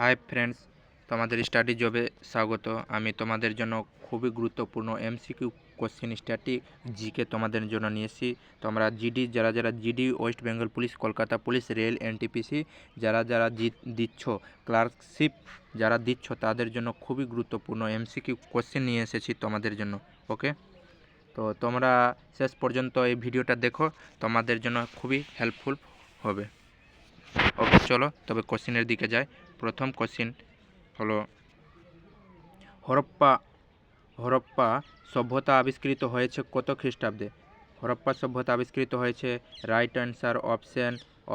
Hi friends, তোমাদের study জবে স্বাগত। আমি তোমাদের জন্য খুবই গুরুত্বপূর্ণ এমসিকিউ কোশ্চেন স্ট্যাটিক জিকে তোমাদের জন্য নিয়ে এসেছি। তোমরা জিডি যারা GD West Bengal police, Kolkata police, rail, NTPC যারা দিচ্ছ, ক্লার্কশিপ যারা দিচ্ছ, তাদের জন্য খুবই গুরুত্বপূর্ণ এমসিকিউ কোশ্চেন নিয়ে এসেছি তোমাদের জন্য। ওকে, তো তোমরা শেষ পর্যন্ত এই ভিডিওটা দেখো, তোমাদের জন্য খুবই হেল্পফুল হবে। ওকে, চলো তবে কোশ্চেনের দিকে যাই। প্রথম কোশ্চেন হলো, হরপ্পা সভ্যতা আবিষ্কৃত হয়েছে কত খ্রিস্টাব্দে? হরপ্পা সভ্যতা আবিষ্কৃত হয়েছে, রাইট অ্যান্সার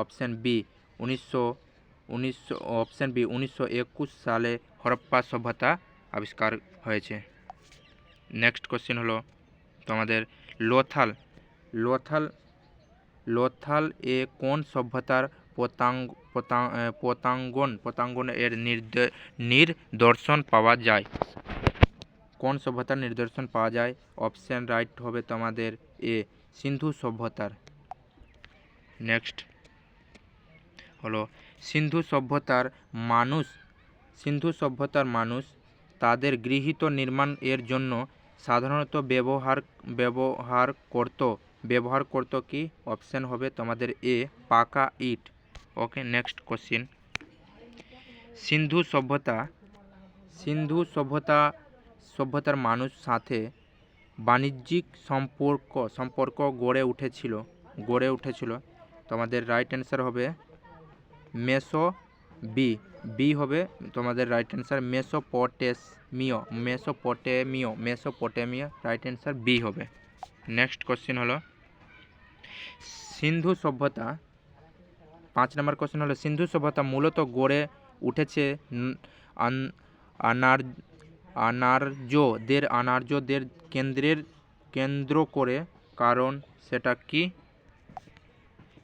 অপশন বি 1921 সালে হরপ্পা সভ্যতা আবিষ্কার হয়েছে। নেক্সট কোশ্চেন হলো তোমাদের, লোথাল এ কোন সভ্যতার পতাঙ্গন এর নিদর্শন পাওয়া যায়? কোন সভ্যতার নিদর্শন পাওয়া যায়? অপশন রাইট হবে তোমাদের এ, সিন্ধু সভ্যতার। নেক্সট হলো, সিন্ধু সভ্যতার মানুষ তাদের গৃহীত নির্মাণ এর জন্য সাধারণত ব্যবহার করত কি? অপশন হবে তোমাদের এ, পাকা ইট। ওকে, নেক্সট কোশ্চিন, সিন্ধু সভ্যতার মানুষ সাথে বাণিজ্যিক সম্পর্ক গড়ে উঠেছিল। তোমাদের রাইট অ্যান্সার হবে বি হবে তোমাদের right answer, Mesopotamia right answer B হবে। নেক্সট কোশ্চেন হলো, সিন্ধু সভ্যতা 5 নম্বর কোশ্চেন হলো, সিন্ধু সভ্যতা মূলত গড়ে উঠেছে আনার্যদের কেন্দ্র করে, কারণ সেটা কি?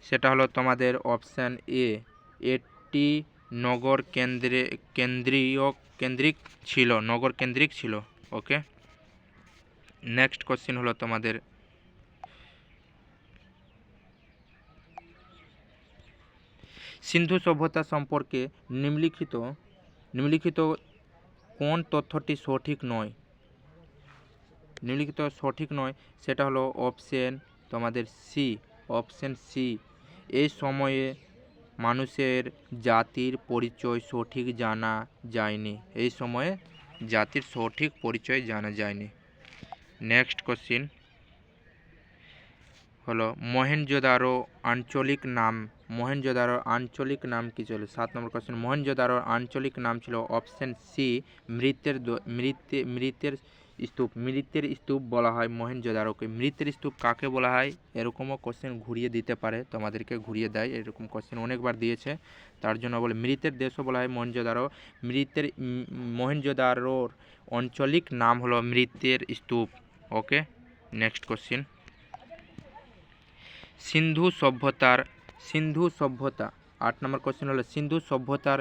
সেটা হলো তোমাদের অপশান এ, এটি নগর কেন্দ্রিক ছিল। ওকে, নেক্সট কোশ্চেন হলো তোমাদের, সিন্ধু সভ্যতা সম্পর্কে নিম্নলিখিত কোন তথ্যটি সঠিক নয়? সেটা হলো অপশন সি, এই সময়ে মানুষের জাতির পরিচয় সঠিক জানা যায়নি। নেক্সট কোশ্চিন হলো, মহেঞ্জোদারো আঞ্চলিক নাম কি ছিল? 7 নম্বর কোশ্চেন, মহেঞ্জোদারোর আঞ্চলিক নাম ছিল অপশন সি, মৃতের স্তূপ বলা হয় মহেঞ্জোদারোকে। মৃতের স্তূপ কাকে বলা হয়? এরকমও কোশ্চেন ঘুরিয়ে দিতে পারে, তোমাদেরকে ঘুরিয়ে দেয়, এরকম কোশ্চেন অনেকবার দিয়েছে, তার জন্য বলে মৃতের দেশও বলা হয় মহেঞ্জোদারো। মহেঞ্জোদারোর আঞ্চলিক নাম হলো মৃতের স্তূপ। ওকে, নেক্সট কোশ্চেন, সিন্ধু সভ্যতা 8 নম্বর কোশ্চেন হলো, সিন্ধু সভ্যতার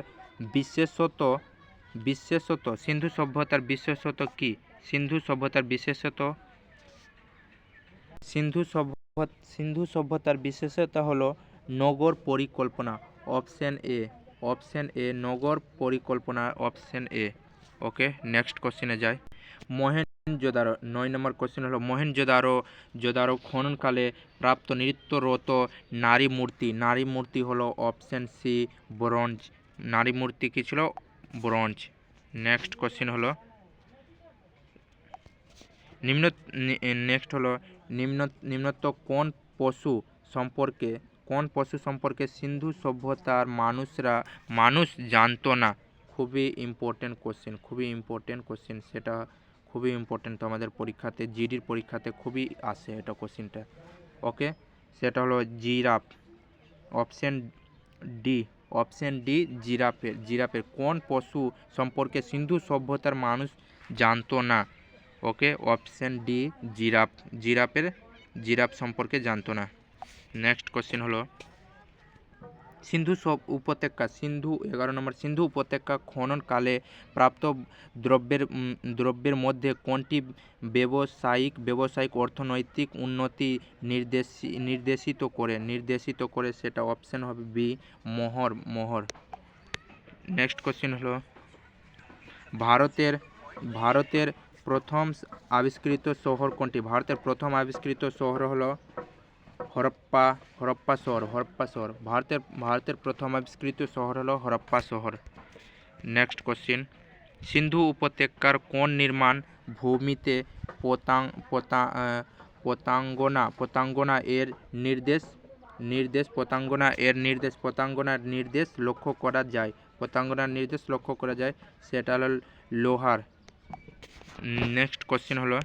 বিশেষত্ব কি? সিন্ধু সভ্যতার বিশেষতা হলো নগর পরিকল্পনা। অপশন এ নগর পরিকল্পনা, অপশন এ। ওকে, নেক্সট কোশ্চেনে যাই। মহেঞ্জোদারো 9 নম্বর কোশ্চেন হলো, মহেঞ্জোদারো খননকালে প্রাপ্ত নৃত্যরত নারী মূর্তি হলো অপশন সি, ব্রোঞ্জ। নারী মূর্তি কি ছিল? ব্রোঞ্জ। নেক্সট কোশ্চেন হলো, নিম্নত কোন পশু সম্পর্কে সিন্ধু সভ্যতার মানুষ জানতো না? খুবই ইম্পর্টেন্ট কোশ্চেন, সেটা খুবই ইম্পর্টেন্ট, তোমাদের পরীক্ষাতে, জিডির পরীক্ষাতে খুবই আসে এটা কোশ্চেনটা। ওকে, সেটা হলো জিরাফ। অপশন ডি জিরাফের কোন পশু সম্পর্কে সিন্ধু সভ্যতার মানুষ জানতো না? ওকে, অপশন ডি জিরাফ সম্পর্কে জানতো না। নেক্সট কোশ্চেন হলো, সিন্ধু 11 নম্বর, সিন্ধু উপত্যকা খননকালে প্রাপ্ত দ্রব্যের মধ্যে কোনটি ব্যবসায়িক অর্থনৈতিক উন্নতি নির্দেশিত করে? সেটা অপশন হবে বি, মোহর। নেক্সট কোশ্চেন হলো ভারতের ভারতের প্রথম আবিষ্কৃত শহর কোনটি? ভারতের প্রথম আবিষ্কৃত শহর হলো হরপ্পা শহর। ভারতের প্রথম আবিষ্কৃত শহর হলো হরপ্পা শহর। নেক্সট কোশ্চেন সিন্ধু উপত্যকার কোন নির্মাণ ভূমিতে পতাঙ্গনা এর নির্দেশ লক্ষ্য করা যায়? পতাঙ্গনার নির্দেশ লক্ষ্য করা যায়, সেটা হলো লোহার। নেক্সট কোশ্চেন হলো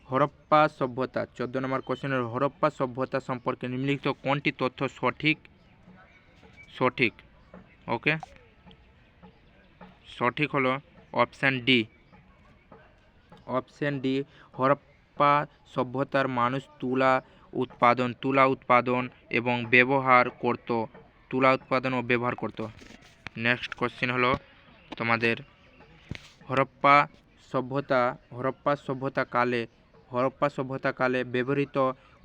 হরপ্পা সভ্যতা, 14 নম্বর কোশ্চেন হলো হরপ্পা সভ্যতা সম্পর্কে নিম্নলিখিত কোনটি তথ্য সঠিক? ওকে, সঠিক হলো অপশান ডি। হরপ্পা সভ্যতার মানুষ তুলা উৎপাদন এবং ব্যবহার করত। নেক্সট কোশ্চেন হলো তোমাদের হরপ্পা সভ্যতাকালে ব্যবহৃত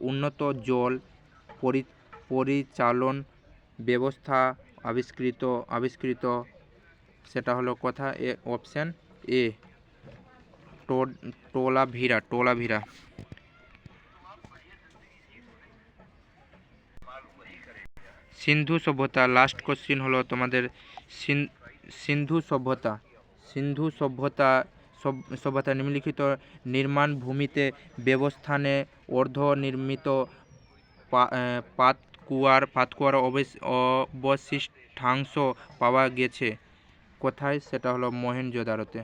উন্নত জল পরিচালন ব্যবস্থা আবিষ্কৃত সেটা হলো কথা অপশান এ, টোলাভিরা। সিন্ধু সভ্যতা, লাস্ট কোশ্চেন হলো তোমাদের সিন্ধু সভ্যতা নিম্নলিখিত নির্মাণ ভূমিতে ব্যবস্থানে অর্ধ নির্মিত পাতকুয়ার অবশিষ্টাংশ পাওয়া গেছে কোথায়? সেটা হলো মহেঞ্জোদারোতে।